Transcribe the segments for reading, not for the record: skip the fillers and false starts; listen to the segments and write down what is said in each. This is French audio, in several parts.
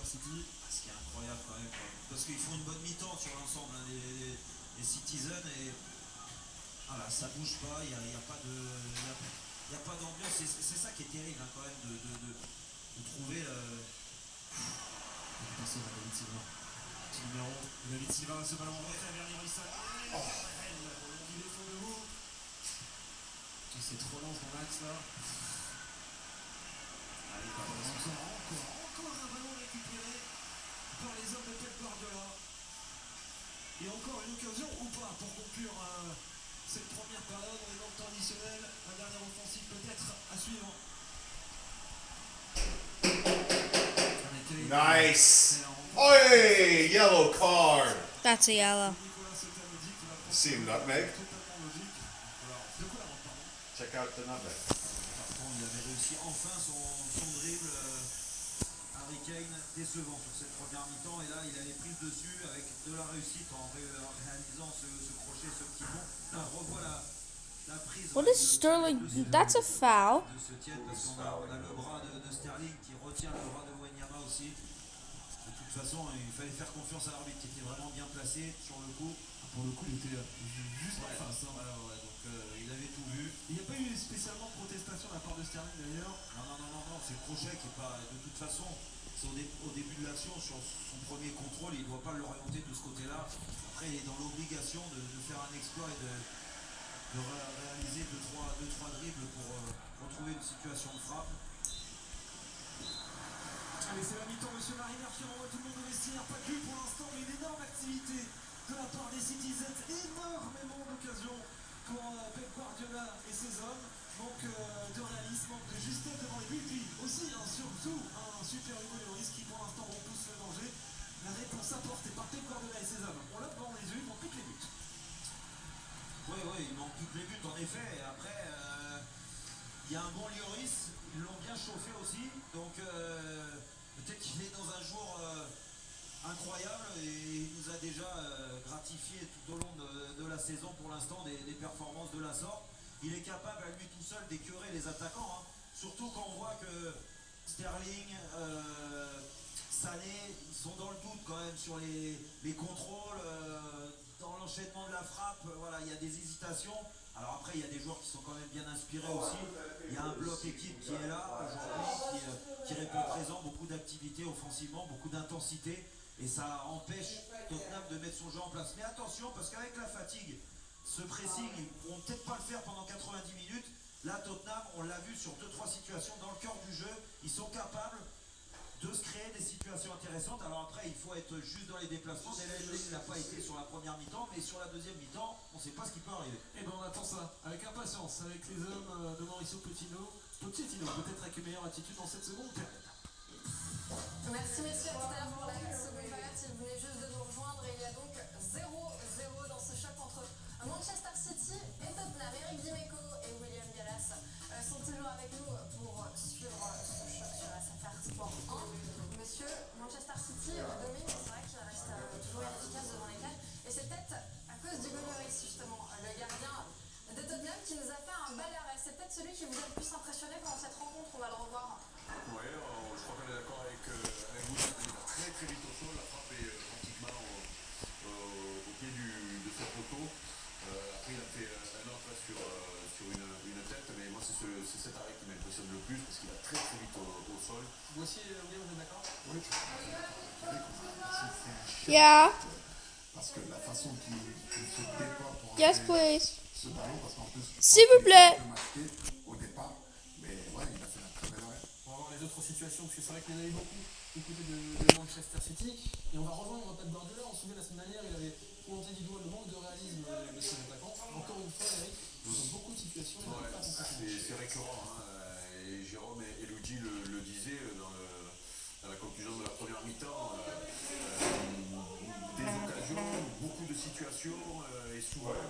City. Ce qui est incroyable quand même, quoi. Parce qu'ils font une bonne mi-temps sur l'ensemble, hein, les Citizens, et voilà, ça bouge pas, il n'y a pas de, y a pas d'ambiance. C'est ça qui est terrible, hein, quand même, de trouver. Personne à David Silva. Petit numéro. David Silva, ce ballon rentré vers Leroy Sané. Il est fond de vous. C'est trop lent son axe là. Allez, encore un ballon récupéré par les hommes de Pep Guardiola. Et encore une occasion ou pas pour conclure cette première période. On est dans le temps additionnel. Un dernier offensif peut-être à suivre. Nice. Oi, yellow card. That's a yellow. See nutmeg? Check out the nutmeg. Il avait réussi enfin son dribble. Harry Kane décevant sur cette première mi-temps, et là il avait pris le dessus avec de la réussite en réalisant ce crochet, ce petit pont. Là on revoit la prise. What is Sterling? That's a foul. De se tienne, parce qu'on a le bras de Sterling qui retient le bras de Wanyama aussi. De toute façon, il fallait faire confiance à l'arbitre qui était vraiment bien placé sur le coup. Pour le coup, il était juste en face. Hein. Donc il avait tout vu. Il n'y a pas eu spécialement de protestation de la part de Sterling d'ailleurs. Non, c'est le crochet qui est pas. De toute façon, c'est au début de l'action, sur son premier contrôle, il ne doit pas l'orienter de ce côté-là. Après, il est dans l'obligation de faire un exploit et de réaliser 2-3 dribbles pour retrouver une situation de frappe. Allez, c'est la mi-temps, monsieur Mariner qui renvoie tout le monde au vestiaire. Pas que pour l'instant, mais une énorme activité de la part des Citizens. Énormément d'occasions pour Pep Guardiola et ses hommes. Manque de réalisme, manque de justesse devant les buts. Puis aussi, surtout, un super Hugo Lloris qui pour l'instant repousse le danger. La réponse apportée par Pep Guardiola et ses hommes. On l'a devant les yeux, ils manquent plus que les buts. Oui, il manque plus que les buts en effet. Et après, il y a un bon Lloris, ils l'ont bien chauffé aussi. Donc peut-être qu'il est dans un jour incroyable, et il nous a déjà gratifié tout au long de la saison pour l'instant des performances de la sorte. Il est capable à lui tout seul d'écœurer les attaquants, hein. Surtout quand on voit que Sterling, Sané, ils sont dans le doute quand même sur les contrôles, dans l'enchaînement de la frappe. Voilà, il y a des hésitations. Alors après, il y a des joueurs qui sont quand même bien inspirés aussi. Il y a un bloc équipe qui est là aujourd'hui, qui répond présent, beaucoup d'activité offensivement, beaucoup d'intensité, et ça empêche Tottenham de mettre son jeu en place. Mais attention, parce qu'avec la fatigue, ce pressing, ils ne pourront peut-être pas le faire pendant 90 minutes. Là, Tottenham, on l'a vu sur 2-3 situations dans le cœur du jeu, ils sont capables de se créer des situations intéressantes. Alors après, il faut être juste dans les déplacements. Il n'a pas été sur la première mi-temps, mais sur la deuxième mi-temps, on ne sait pas ce qui peut arriver. Et ben on attend ça avec impatience, avec les hommes de Mauricio Pochettino, peut-être avec une meilleure attitude dans cette seconde période. Merci messieurs, tout à l'heure pour la seconde période, si vous venez juste de nous rejoindre, il y a donc 0-0 dans ce choc entre Manchester City et Tottenham. Eric Dimeco et William Gallas sont toujours avec nous pour suivre ce choc sur SFR Sport 1. Monsieur, Manchester City domine, c'est vrai qu'il reste toujours inefficace devant les cages, et c'est peut-être à cause du Lloris justement, le gardien de Tottenham qui nous a fait un bel arrêt. C'est peut-être celui qui vous a le plus impressionné pendant cette rencontre, on va le revoir. Ouais, je crois qu'on est d'accord avec vous. Il va très vite au sol, la frappe est pratiquement au pied de ce poteau. Après il a fait un autre sur une tête, mais moi c'est cet arrêt qui m'impressionne le plus, parce qu'il va très vite au sol. Vous aussi, William, vous êtes d'accord? Oui, Yeah. parce que la façon qu'il se déploie pour Yes, enlever please. ce ballon, parce qu'en plus, S'il vous plaît. il est masqué au départ, mais ouais, il a fait un très bel arrêt. On va voir les autres situations, parce que c'est vrai qu'il y en avait beaucoup du côté de Manchester City. Et on va rejoindre Pep Guardiola. On se souvient la semaine dernière, il avait pointé du doigt le manque de réalisme de ses attaquants. Encore une fois, Eric, dans beaucoup de situations, il n'arrive pas à concrétiser. C'est récurrent, hein. Et Jérôme et Luigi le disaient dans la conclusion de la première mi-temps. Des occasions, beaucoup de situations, et souvent le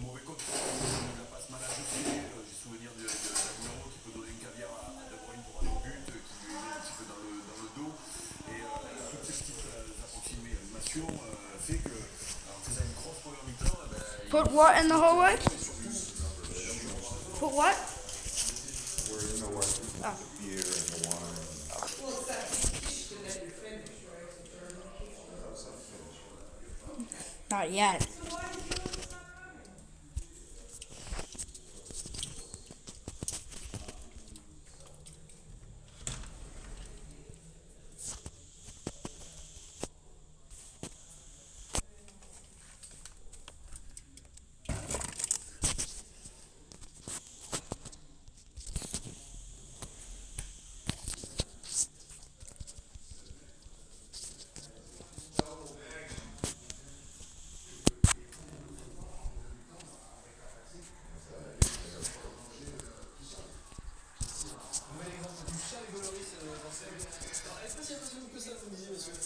mauvais contrôle de la passe mal ajustée. J'ai souvenir de Aguero qui peut donner une caviar à De Bruyne pour aller au but, qui lui est un petit peu dans le dos. Et toutes ces petites approximations fait que, en faisant une grosse première mi-temps, Put what in the hallway? Put what? Where, you know what, Oh. beer and the wine. Not yet.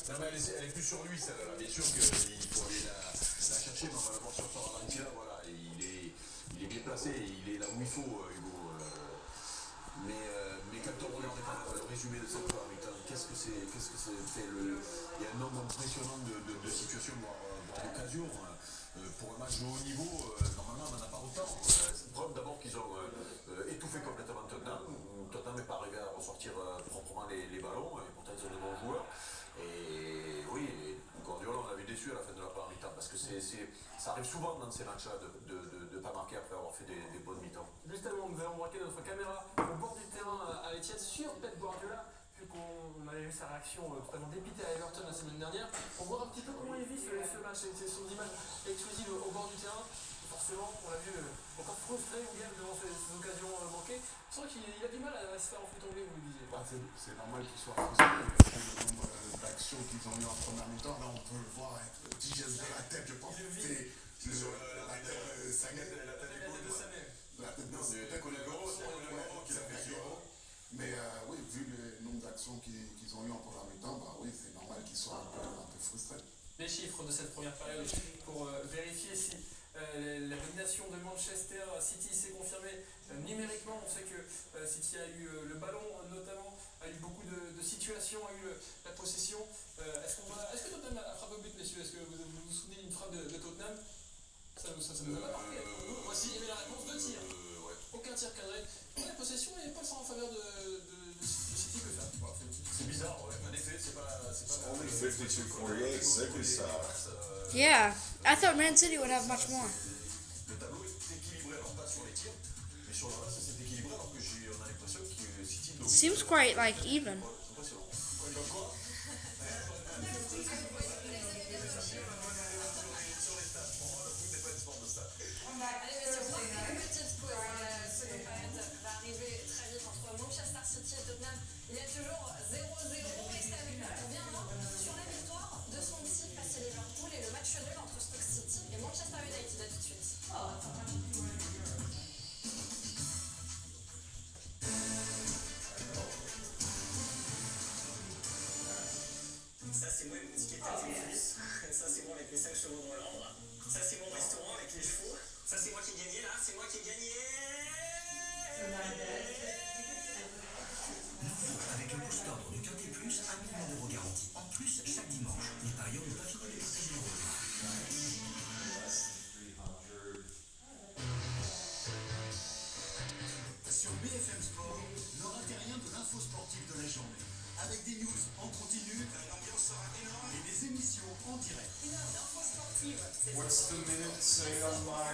Non, mais elle est plus sur lui, celle-là. Bien sûr qu'il faut aller la chercher, mais on va la voir sur son ralenti là. Voilà, il est bien placé, il est là où il faut, Hugo. Mais quand on regarde le résumé de cette première mi-temps, qu'est-ce que c'est fait il y a un nombre impressionnant de situations, voire d'occasions. Pour un match de haut niveau, normalement on n'en a pas autant. Preuve d'abord qu'ils ont étouffé complètement Tottenham. Tottenham n'est pas arrivé à ressortir proprement les ballons, et pourtant ils ont de bons joueurs. Et oui, Guardiola on l'avait déçu à la fin de la première mi-temps, parce que ça arrive souvent dans ces matchs-là de ne pas marquer après avoir fait des bonnes mi-temps. Justement, nous allons braquer notre caméra au bord du terrain à Etihad sur Pep Guardiola, vu qu'on avait vu sa réaction totalement dépitée à Everton la semaine dernière. On voit un petit peu comment il vit ce match, c'est son image exclusive au bord du terrain. Forcément, on l'a vu encore frustré devant ces occasions manquées. Je sens qu'il a du mal à se faire en foot anglais, vous le disiez. C'est normal qu'ils soient frustrés. Le nombre d'actions qu'ils ont eu en première mi-temps, là on peut le voir avec le petit geste de la tête, je pense. C'est la tête de Sané. La tête de Sané. Mais oui, vu le nombre d'actions qu'ils ont eu en première mi-temps, bah oui, c'est normal qu'ils soient un peu frustrés. Les chiffres de cette première période pour vérifier si la domination de Manchester City s'est confirmée numériquement. On sait que City a eu le ballon notamment, a eu beaucoup de situations, a eu la possession. Est-ce que Tottenham a frappé au but, messieurs? Est-ce que vous vous souvenez d'une frappe de Tottenham? Ça nous a pas marqué. Voici, il y avait la réponse, 2 tirs. Ouais. Aucun tir cadré. La possession n'est pas sans en faveur de City que faire. C'est bizarre, ouais. En effet, c'est pas Only 52-48, sick as Yeah. I thought Man City would have much more. Le tableau est équilibré, alors pas sur les tirs, mais sur le reste, c'est équilibré, alors que on a l'impression que City domine. Seems quite like even. C'est impressionnant. Comme quoi Allez, messieurs, on va une petite pause. Seconde période va arriver très vite entre Manchester City et Tottenham. Il y a toujours 0-0. Restez avec nous pour bien voir sur la victoire de Swansea face à Liverpool et le match nul entre Stoke City et Manchester United. À tout de suite. Ça c'est moi mon ticket plus. Ça c'est moi avec les 5 chevaux dans l'ordre. Ça c'est mon restaurant avec les chevaux. Ça c'est moi qui ai gagné là, c'est moi qui ai gagné. Avec le booster d'ordre du Quintet Plus, 1 million € garanti. En plus, chaque dimanche, les parieurs n'ont pas fini de partager leur repas. Sur BFM Sport, ne ratez rien de l'info sportive de la journée. Avec des news en continu, l'ambiance sera énorme et des émissions en direct. Une heure d'info sportive. What's the minute say on my